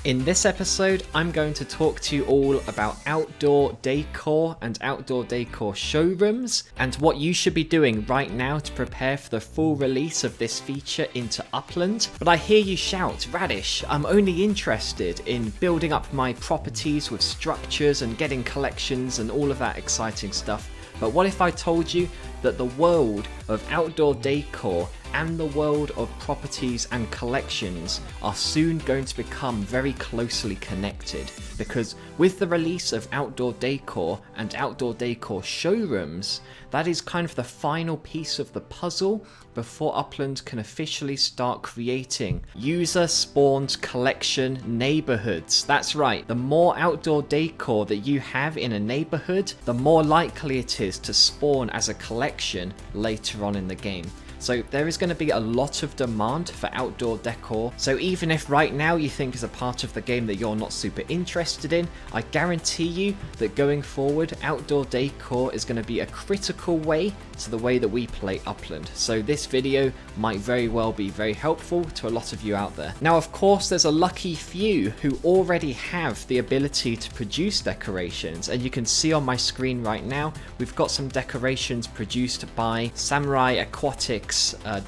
In this episode, I'm going to talk to you all about outdoor decor and outdoor decor showrooms and what you should be doing right now to prepare for the full release of this feature into Upland. But I hear you shout, Radish, I'm only interested in building up my properties with structures and getting collections and all of that exciting stuff. But what if I told you that the world of outdoor decor and the world of properties and collections are soon going to become very closely connected? Because with the release of outdoor decor and outdoor decor showrooms, that is kind of the final piece of the puzzle before Upland can officially start creating user-spawned collection neighborhoods. That's right, the more outdoor decor that you have in a neighborhood, the more likely it is to spawn as a collection later on in the game. So there is going to be a lot of demand for outdoor decor. So even if right now you think is a part of the game that you're not super interested in, I guarantee you that going forward, outdoor decor is going to be a critical way to the way that we play Upland. So this video might very well be very helpful to a lot of you out there. Now, of course, there's a lucky few who already have the ability to produce decorations. And you can see on my screen right now, we've got some decorations produced by Samurai Aquatics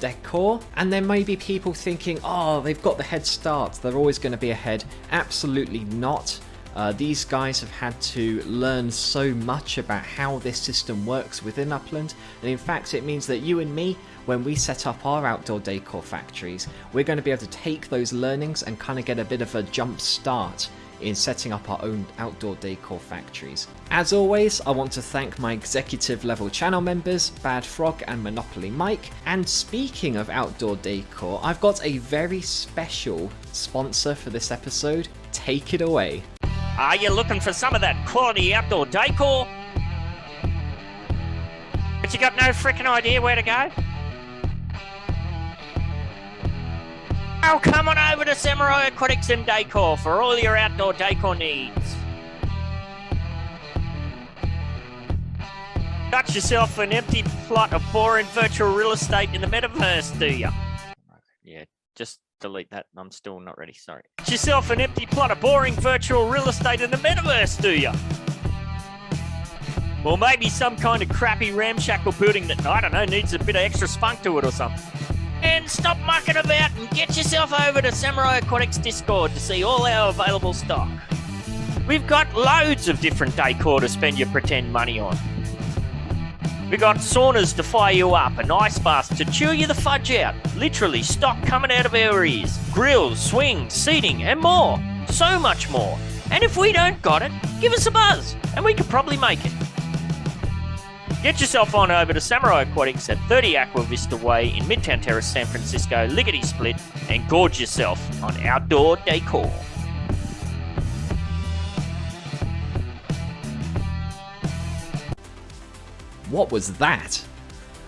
Decor, and there may be people thinking, oh, they've got the head start, they're always going to be ahead. Absolutely not. These guys have had to learn so much about how this system works within Upland, and in fact it means that you and me, when we set up our outdoor decor factories, we're going to be able to take those learnings and kind of get a bit of a jump start in setting up our own outdoor decor factories. As always, I want to thank my executive level channel members, Bad Frog and Monopoly Mike. And speaking of outdoor decor, I've got a very special sponsor for this episode. Take it away. Are you looking for some of that quality outdoor decor? But you got no freaking idea where to go? Oh, come on over to Samurai Aquatics and Decor for all your outdoor decor needs. Got yourself an empty plot of boring virtual real estate in the metaverse, do ya? Yeah, just delete that. I'm still not ready, sorry. Got yourself an empty plot of boring virtual real estate in the metaverse, do ya? Or maybe some kind of crappy ramshackle building that, I don't know, needs a bit of extra spunk to it or something. And stop mucking about and get yourself over to Samurai Aquatics Discord to see all our available stock. We've got loads of different decor to spend your pretend money on. We've got saunas to fire you up and ice baths to chew you the fudge out. Literally stock coming out of our ears. Grills, swings, seating and more. So much more. And if we don't got it, give us a buzz and we could probably make it. Get yourself on over to Samurai Aquatics at 30 Aqua Vista Way in Midtown Terrace, San Francisco, lickety split, and gorge yourself on outdoor decor. What was that?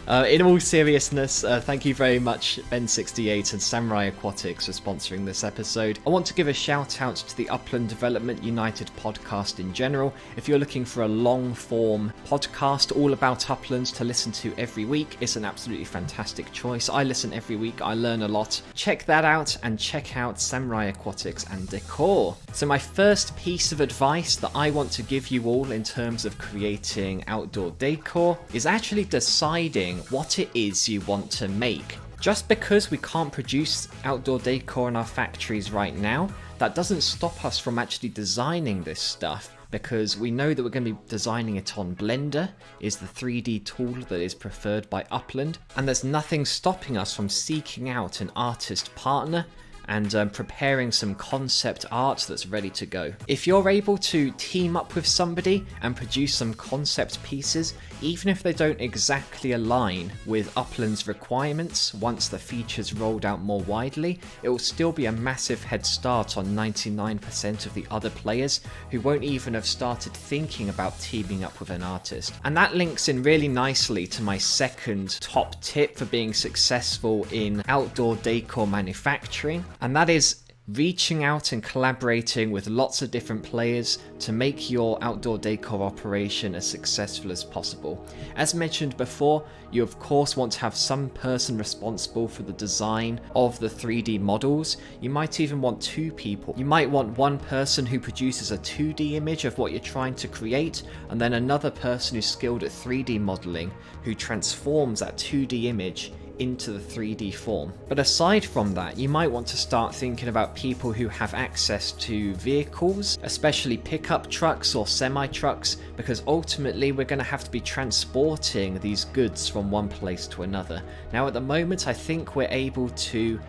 In all seriousness, thank you very much Ben68 and Samurai Aquatics for sponsoring this episode. I want to give a shout out to the Upland Development United podcast in general. If you're looking for a long form podcast all about Uplands to listen to every week, it's an absolutely fantastic choice. I listen every week, I learn a lot. Check that out and check out Samurai Aquatics and Decor. So my first piece of advice that I want to give you all in terms of creating outdoor decor is actually deciding what it is you want to make. Just because we can't produce outdoor decor in our factories right now, that doesn't stop us from actually designing this stuff, because we know that we're going to be designing it on Blender, is the 3D tool that is preferred by Upland, and there's nothing stopping us from seeking out an artist partner and preparing some concept art that's ready to go. If you're able to team up with somebody and produce some concept pieces, even if they don't exactly align with Upland's requirements once the feature's rolled out more widely, it will still be a massive head start on 99% of the other players who won't even have started thinking about teaming up with an artist. And that links in really nicely to my second top tip for being successful in outdoor decor manufacturing, and that is reaching out and collaborating with lots of different players to make your outdoor decor operation as successful as possible. As mentioned before, you of course want to have some person responsible for the design of the 3D models. You might even want 2 people. You might want one person who produces a 2D image of what you're trying to create, and then another person who's skilled at 3D modeling who transforms that 2D image into the 3D form. But aside from that, you might want to start thinking about people who have access to vehicles, especially pickup trucks or semi-trucks, because ultimately we're going to have to be transporting these goods from one place to another. Now at the moment I think we're able to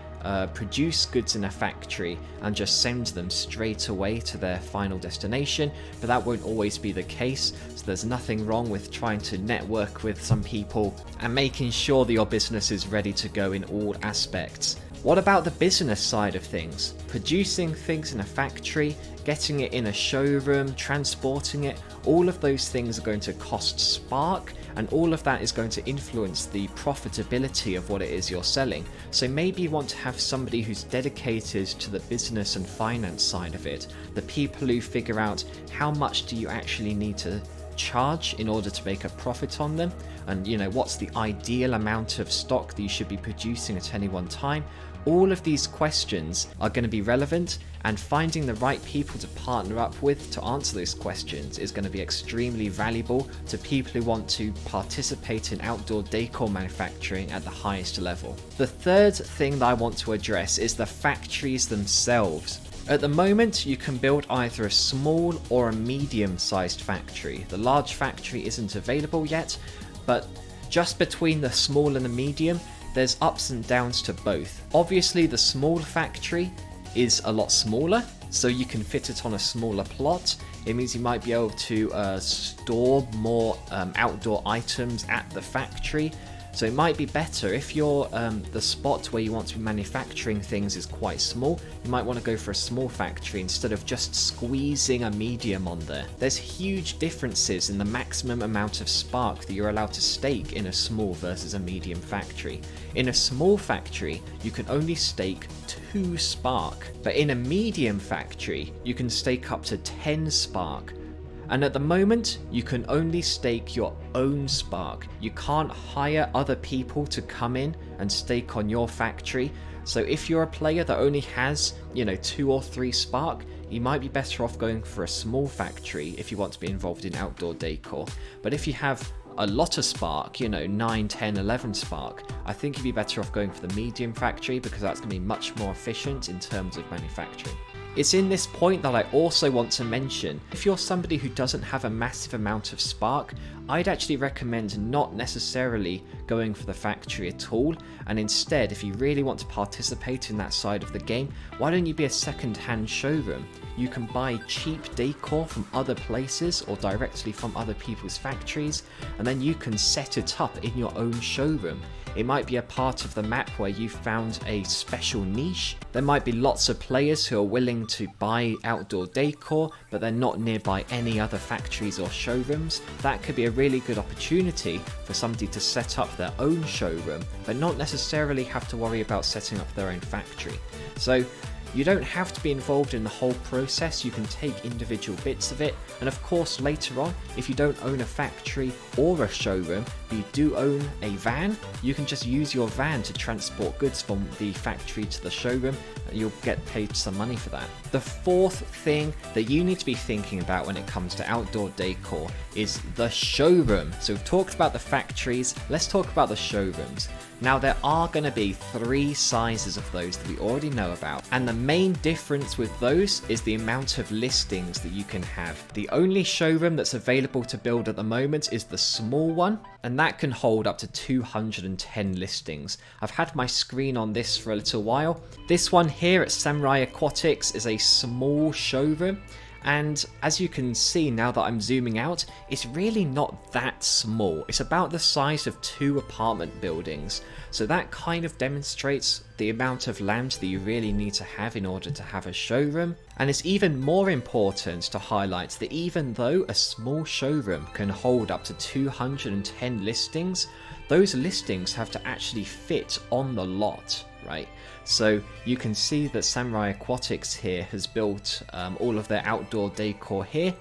produce goods in a factory and just send them straight away to their final destination, but that won't always be the case, so there's nothing wrong with trying to network with some people and making sure that your business is ready to go in all aspects. What about the business side of things? Producing things in a factory, getting it in a showroom, transporting it, all of those things are going to cost Spark, and all of that is going to influence the profitability of what it is you're selling. So maybe you want to have somebody who's dedicated to the business and finance side of it, the people who figure out how much do you actually need to charge in order to make a profit on them, and what's the ideal amount of stock that you should be producing at any one time. All of these questions are going to be relevant, and finding the right people to partner up with to answer those questions is going to be extremely valuable to people who want to participate in outdoor decor manufacturing at the highest level. The third thing that I want to address is the factories themselves. At the moment, you can build either a small or a medium-sized factory. The large factory isn't available yet, but just between the small and the medium, there's ups and downs to both. Obviously, the small factory is a lot smaller, so you can fit it on a smaller plot. It means you might be able to store more outdoor items at the factory. So it might be better if the spot where you want to be manufacturing things is quite small. You might want to go for a small factory instead of just squeezing a medium on there. There's huge differences in the maximum amount of spark that you're allowed to stake in a small versus a medium factory. In a small factory, you can only stake 2 spark, but in a medium factory, you can stake up to 10 spark. And at the moment, you can only stake your own spark. You can't hire other people to come in and stake on your factory. So if you're a player that only has, 2 or 3 spark, you might be better off going for a small factory if you want to be involved in outdoor decor. But if you have a lot of spark, 9, 10, 11 spark, I think you'd be better off going for the medium factory, because that's going to be much more efficient in terms of manufacturing. It's in this point that I also want to mention, if you're somebody who doesn't have a massive amount of spark, I'd actually recommend not necessarily going for the factory at all, and instead, if you really want to participate in that side of the game, why don't you be a second-hand showroom? You can buy cheap decor from other places or directly from other people's factories, and then you can set it up in your own showroom. It might be a part of the map where you found a special niche. There might be lots of players who are willing to buy outdoor decor, but they're not nearby any other factories or showrooms. That could be a really good opportunity for somebody to set up their own showroom, but not necessarily have to worry about setting up their own factory. So you don't have to be involved in the whole process, you can take individual bits of it, and of course later on, if you don't own a factory or a showroom, but you do own a van, you can just use your van to transport goods from the factory to the showroom, and you'll get paid some money for that. The fourth thing that you need to be thinking about when it comes to outdoor decor is the showroom. So we've talked about the factories, let's talk about the showrooms. Now there are going to be 3 sizes of those that we already know about, and the main difference with those is the amount of listings that you can have. The only showroom that's available to build at the moment is the small one, and that can hold up to 210 listings. I've had my screen on this for a little while. This one here at Samurai Aquatics is a small showroom, and as you can see now that I'm zooming out, it's really not that small. It's about the size of 2 apartment buildings. So that kind of demonstrates the amount of land that you really need to have in order to have a showroom. And it's even more important to highlight that even though a small showroom can hold up to 210 listings, those listings have to actually fit on the lot, right? So you can see that Samurai Aquatics here has built all of their outdoor decor here,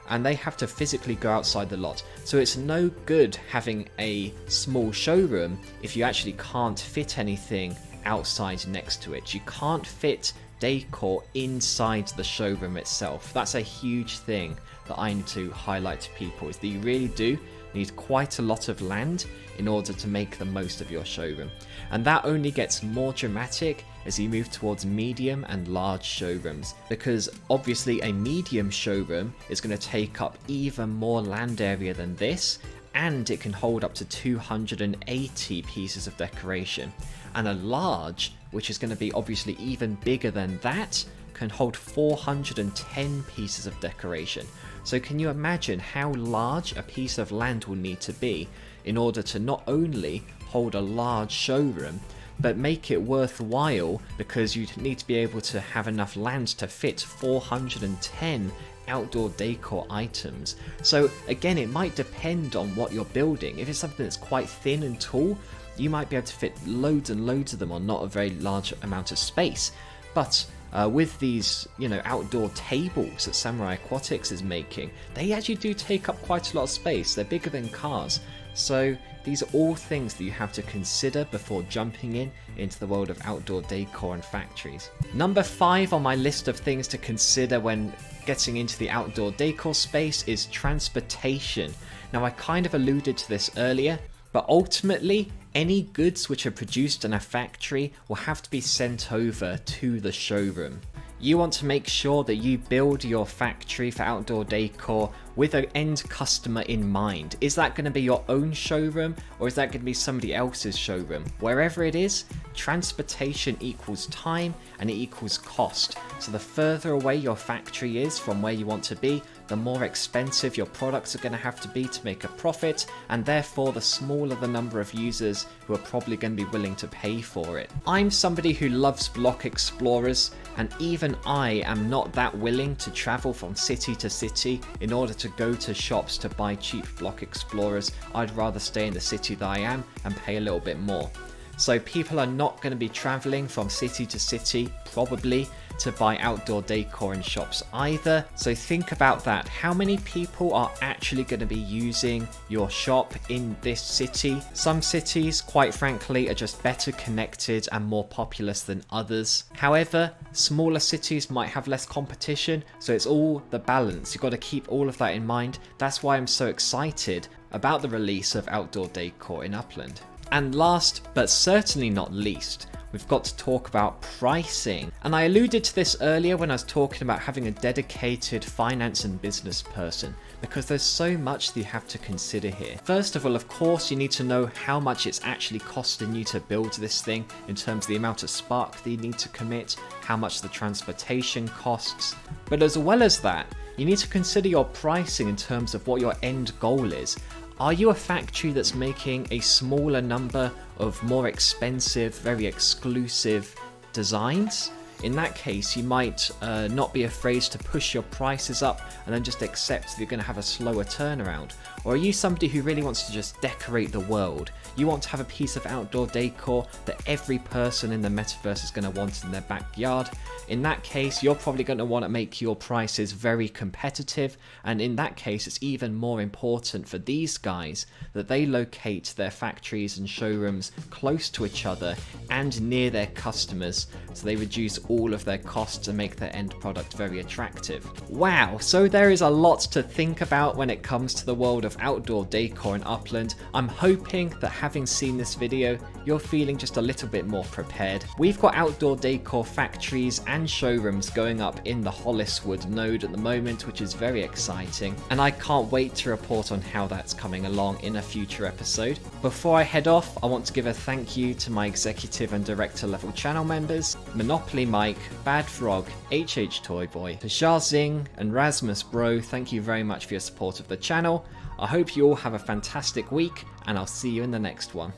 and they have to physically go outside the lot. So it's no good having a small showroom if you actually can't fit anything outside next to it. You can't fit decor inside the showroom itself. That's a huge thing that I need to highlight to people, is that you really do need quite a lot of land in order to make the most of your showroom. And that only gets more dramatic as you move towards medium and large showrooms, because obviously a medium showroom is going to take up even more land area than this, and it can hold up to 280 pieces of decoration. And a large, which is going to be obviously even bigger than that, can hold 410 pieces of decoration. So can you imagine how large a piece of land will need to be in order to not only hold a large showroom, but make it worthwhile, because you need to be able to have enough land to fit 410 outdoor decor items. So again, it might depend on what you're building. If it's something that's quite thin and tall, you might be able to fit loads and loads of them on not a very large amount of space. But with these, outdoor tables that Samurai Aquatics is making, they actually do take up quite a lot of space. They're bigger than cars. So these are all things that you have to consider before jumping into the world of outdoor decor and factories. Number 5 on my list of things to consider when getting into the outdoor decor space is transportation. Now, I kind of alluded to this earlier, but ultimately, any goods which are produced in a factory will have to be sent over to the showroom. You want to make sure that you build your factory for outdoor decor with an end customer in mind. Is that going to be your own showroom, or is that going to be somebody else's showroom? Wherever it is, transportation equals time and it equals cost. So the further away your factory is from where you want to be, the more expensive your products are going to have to be to make a profit, and therefore the smaller the number of users who are probably going to be willing to pay for it. I'm somebody who loves block explorers, and even I am not that willing to travel from city to city in order to go to shops to buy cheap block explorers. I'd rather stay in the city that I am and pay a little bit more. So people are not going to be traveling from city to city, probably, to buy outdoor decor in shops either. So think about that. How many people are actually going to be using your shop in this city? Some cities, quite frankly, are just better connected and more populous than others. However, smaller cities might have less competition, so it's all the balance. You've got to keep all of that in mind. That's why I'm so excited about the release of outdoor decor in Upland. And last, but certainly not least, we've got to talk about pricing. And I alluded to this earlier when I was talking about having a dedicated finance and business person, because there's so much that you have to consider here. First of all, of course, you need to know how much it's actually costing you to build this thing in terms of the amount of spark that you need to commit, how much the transportation costs. But as well as that, you need to consider your pricing in terms of what your end goal is. Are you a factory that's making a smaller number of more expensive, very exclusive designs? In that case, you might not be afraid to push your prices up and then just accept that you're going to have a slower turnaround. Or are you somebody who really wants to just decorate the world? You want to have a piece of outdoor decor that every person in the metaverse is going to want in their backyard. In that case, you're probably going to want to make your prices very competitive, and in that case, it's even more important for these guys that they locate their factories and showrooms close to each other and near their customers, so they reduce all of their costs and make their end product very attractive. Wow, so there is a lot to think about when it comes to the world of outdoor decor in Upland. I'm hoping that having seen this video, you're feeling just a little bit more prepared. We've got outdoor decor factories and showrooms going up in the Holliswood node at the moment, which is very exciting, and I can't wait to report on how that's coming along in a future episode. Before I head off, I want to give a thank you to my executive and director level channel members, Monopoly Mike, Bad Frog, HH Toyboy, Zing, and Rasmus Bro. Thank you very much for your support of the channel. I hope you all have a fantastic week, and I'll see you in the next one.